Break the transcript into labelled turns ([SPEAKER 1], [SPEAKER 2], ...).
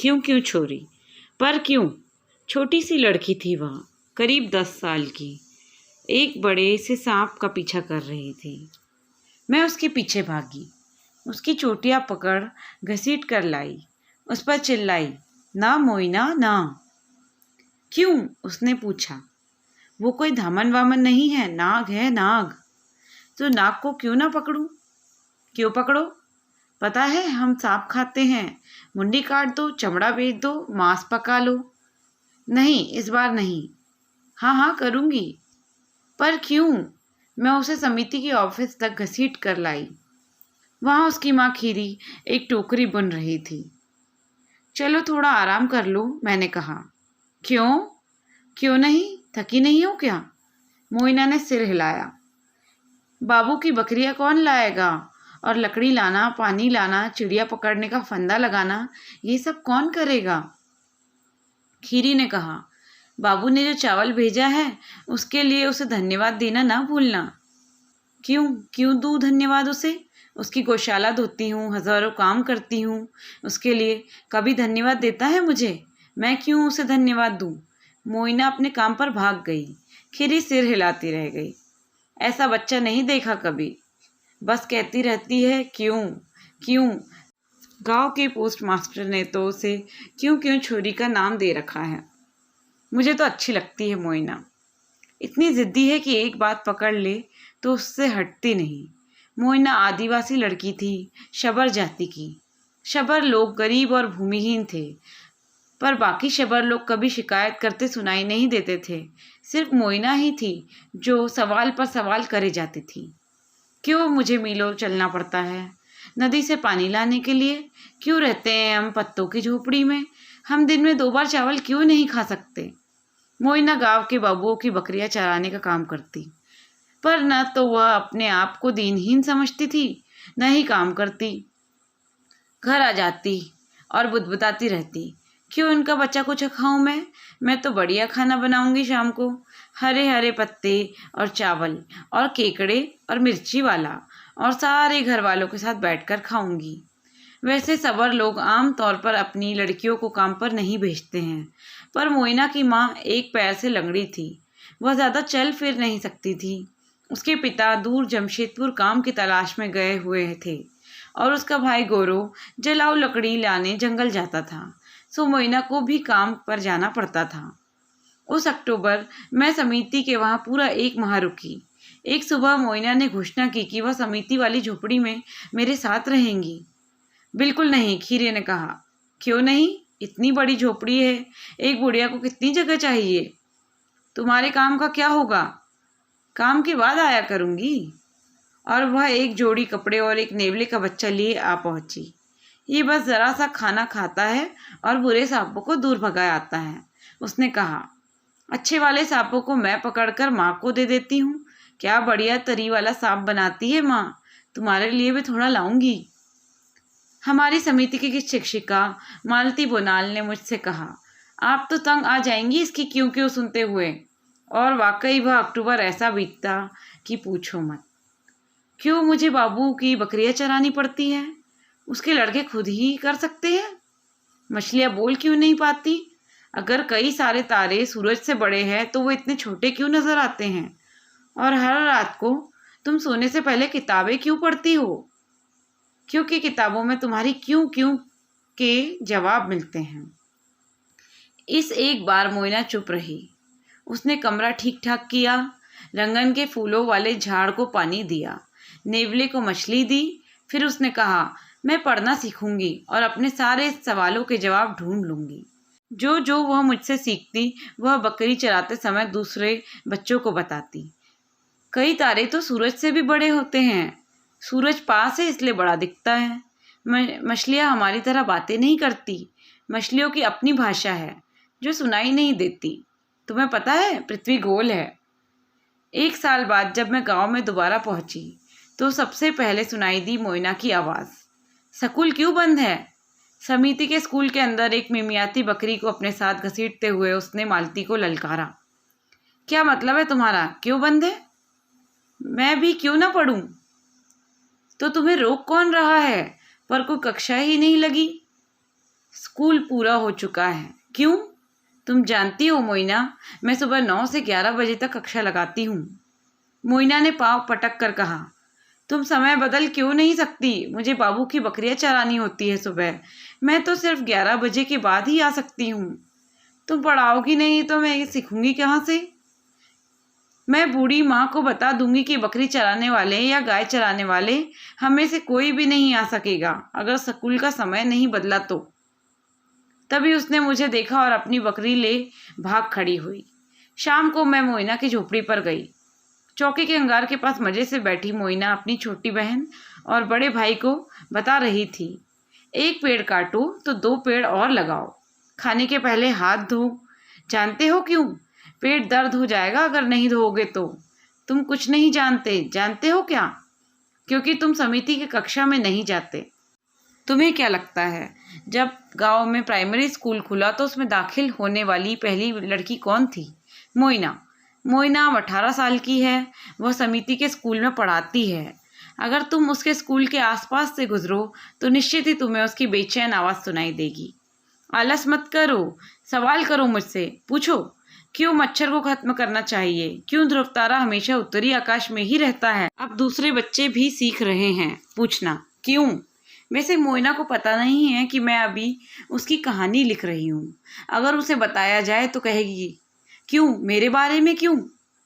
[SPEAKER 1] क्यों क्यों छोरी, पर क्यों? छोटी सी लड़की थी वह, करीब 10 साल की। एक बड़े से सांप का पीछा कर रही थी। मैं उसके पीछे भागी, उसकी चोटियां पकड़ घसीट कर लाई, उस पर चिल्लाई, ना मोइना ना। क्यों? उसने पूछा। वो कोई धामन वामन नहीं है, नाग है नाग। तो नाग को क्यों ना पकड़ूं? क्यों पकड़ो? पता है हम सांप खाते हैं। मुंडी काट दो, चमड़ा बेच दो, मांस पका लो। नहीं, इस बार नहीं। हाँ हाँ करूँगी। पर क्यों? मैं उसे समिति के ऑफिस तक घसीट कर लाई। वहाँ उसकी माँ खीरी एक टोकरी बुन रही थी। चलो थोड़ा आराम कर लो, मैंने कहा। क्यों? क्यों नहीं? थकी नहीं हो क्या? मोइना ने सिर हिलाया। बाबू की बकरियां कौन लाएगा? और लकड़ी लाना, पानी लाना, चिड़िया पकड़ने का फंदा लगाना, ये सब कौन करेगा? खीरी ने कहा, बाबू ने जो चावल भेजा है उसके लिए उसे धन्यवाद देना ना भूलना। क्यों? क्यों दूँ धन्यवाद उसे? उसकी गौशाला धोती हूँ, हजारों काम करती हूँ उसके लिए। कभी धन्यवाद देता है मुझे? मैं क्यों उसे धन्यवाद दूँ? मोइना अपने काम पर भाग गई। खीरी सिर हिलाती रह गई। ऐसा बच्चा नहीं देखा कभी। बस कहती रहती है क्यों क्यों। गांव के पोस्ट मास्टर ने तो उसे क्यों क्यों छोरी का नाम दे रखा है। मुझे तो अच्छी लगती है मोइना। इतनी जिद्दी है कि एक बात पकड़ ले तो उससे हटती नहीं। मोइना आदिवासी लड़की थी, शबर जाति की। शबर लोग गरीब और भूमिहीन थे, पर बाकी शबर लोग कभी शिकायत करते सुनाई नहीं देते थे। सिर्फ मोइना ही थी जो सवाल पर सवाल करे जाती थी। क्यों मुझे मीलों चलना पड़ता है नदी से पानी लाने के लिए? क्यों रहते हैं हम पत्तों की झोपड़ी में? हम दिन में 2 बार चावल क्यों नहीं खा सकते? मोइना गांव के बाबुओं की बकरियां चराने का काम करती, पर न तो वह अपने आप को दीनहीन समझती थी, न ही काम करती। घर आ जाती और बुदबुदाती रहती, क्यों उनका बच्चा कुछ खाऊं मैं तो बढ़िया खाना बनाऊंगी शाम को। हरे हरे पत्ते और चावल और केकड़े और मिर्ची वाला, और सारे घर वालों के साथ बैठकर खाऊंगी। वैसे सबर लोग आम तौर पर अपनी लड़कियों को काम पर नहीं भेजते हैं, पर मोइना की माँ एक पैर से लंगड़ी थी। वह ज़्यादा चल फिर नहीं सकती थी। उसके पिता दूर जमशेदपुर काम की तलाश में गए हुए थे और उसका भाई गोरो जलाऊ लकड़ी लाने जंगल जाता था, सो मोइना को भी काम पर जाना पड़ता था। उस अक्टूबर मैं समिति के वहाँ पूरा 1 माह रुकी। एक सुबह मोइना ने घोषणा की कि वह समिति वाली झोपड़ी में मेरे साथ रहेंगी। बिल्कुल नहीं, खीरे ने कहा। क्यों नहीं? इतनी बड़ी झोपड़ी है, एक बुढ़िया को कितनी जगह चाहिए? तुम्हारे काम का क्या होगा? काम के बाद आया करूँगी। और वह एक जोड़ी कपड़े और एक नेवले का बच्चा लिए आ पहुंची। ये बस ज़रा सा खाना खाता है और बुरे सांपों को दूर भगा आता है, उसने कहा। अच्छे वाले सांपों को मैं पकड़कर माँ को दे देती हूँ। क्या बढ़िया तरी वाला सांप बनाती है माँ, तुम्हारे लिए भी थोड़ा लाऊंगी। हमारी समिति की शिक्षिका मालती बोनाल ने मुझसे कहा, आप तो तंग आ जाएंगी इसकी क्यों क्यों सुनते हुए। और वाकई वह अक्टूबर ऐसा बीतता कि पूछो मत। क्यों मुझे बाबू की बकरियां चरानी पड़ती है? उसके लड़के खुद ही कर सकते हैं। मछलियां बोल क्यों नहीं पाती? अगर कई सारे तारे सूरज से बड़े हैं तो वो इतने छोटे क्यों नजर आते हैं? और हर रात को तुम सोने से पहले किताबें क्यों पढ़ती हो? क्योंकि किताबों में तुम्हारी क्यों क्यों के जवाब मिलते हैं। इस एक बार मोइना चुप रही। उसने कमरा ठीक ठाक किया, रंगन के फूलों वाले झाड़ को पानी दिया, नेवले को मछली दी। फिर उसने कहा, मैं पढ़ना सीखूंगी और अपने सारे सवालों के जवाब ढूंढ लूंगी। जो जो वह मुझसे सीखती वह बकरी चराते समय दूसरे बच्चों को बताती। कई तारे तो सूरज से भी बड़े होते हैं। सूरज पास है इसलिए बड़ा दिखता है। मछलियाँ हमारी तरह बातें नहीं करती। मछलियों की अपनी भाषा है जो सुनाई नहीं देती। तुम्हें पता है पृथ्वी गोल है। 1 साल बाद जब मैं गांव में दोबारा पहुंची तो सबसे पहले सुनाई दी मोइना की आवाज़। स्कूल क्यों बंद है? समिति के स्कूल के अंदर एक मिमियाती बकरी को अपने साथ घसीटते हुए उसने मालती को ललकारा। क्या मतलब है तुम्हारा? क्यों बंद है? मैं भी क्यों ना पढ़ूं? तो तुम्हें रोक कौन रहा है? पर कोई कक्षा ही नहीं लगी। स्कूल पूरा हो चुका है। क्यों? तुम जानती हो मोइना, मैं सुबह 9 से 11 बजे तक कक्षा लगाती हूँ। मोइना ने पाँव पटक कर कहा, तुम समय बदल क्यों नहीं सकती? मुझे बाबू की बकरियां चरानी होती है सुबह। मैं तो सिर्फ 11 बजे के बाद ही आ सकती हूँ। तुम पढ़ाओगी नहीं तो मैं ये सीखूंगी कहाँ से? मैं बूढ़ी माँ को बता दूंगी कि बकरी चराने वाले या गाय चराने वाले हम में से कोई भी नहीं आ सकेगा अगर स्कूल का समय नहीं बदला तो। तभी उसने मुझे देखा और अपनी बकरी ले भाग खड़ी हुई। शाम को मैं मोइना की झोपड़ी पर गई। चौके के अंगार के पास मजे से बैठी मोइना अपनी छोटी बहन और बड़े भाई को बता रही थी, एक पेड़ काटो तो 2 पेड़ और लगाओ। खाने के पहले हाथ धो। जानते हो क्यों? पेट दर्द हो जाएगा अगर नहीं धोओगे तो। तुम कुछ नहीं जानते। जानते हो क्या? क्योंकि तुम समिति की कक्षा में नहीं जाते। तुम्हें क्या लगता है, जब गांव में प्राइमरी स्कूल खुला तो उसमें दाखिल होने वाली पहली लड़की कौन थी? मोइना। मोइना 18 साल की है। वह समिति के स्कूल में पढ़ाती है। अगर तुम उसके स्कूल के आसपास से गुजरो तो निश्चित ही तुम्हें उसकी बेचैन आवाज़ सुनाई देगी। आलस मत करो, सवाल करो मुझसे। पूछो, क्यों मच्छर को खत्म करना चाहिए? क्यों ध्रुव तारा हमेशा उत्तरी आकाश में ही रहता है? अब दूसरे बच्चे भी सीख रहे हैं पूछना क्यों। वैसे मोइना को पता नहीं है कि मैं अभी उसकी कहानी लिख रही हूँ। अगर उसे बताया जाए तो कहेगी, क्यों? मेरे बारे में क्यों?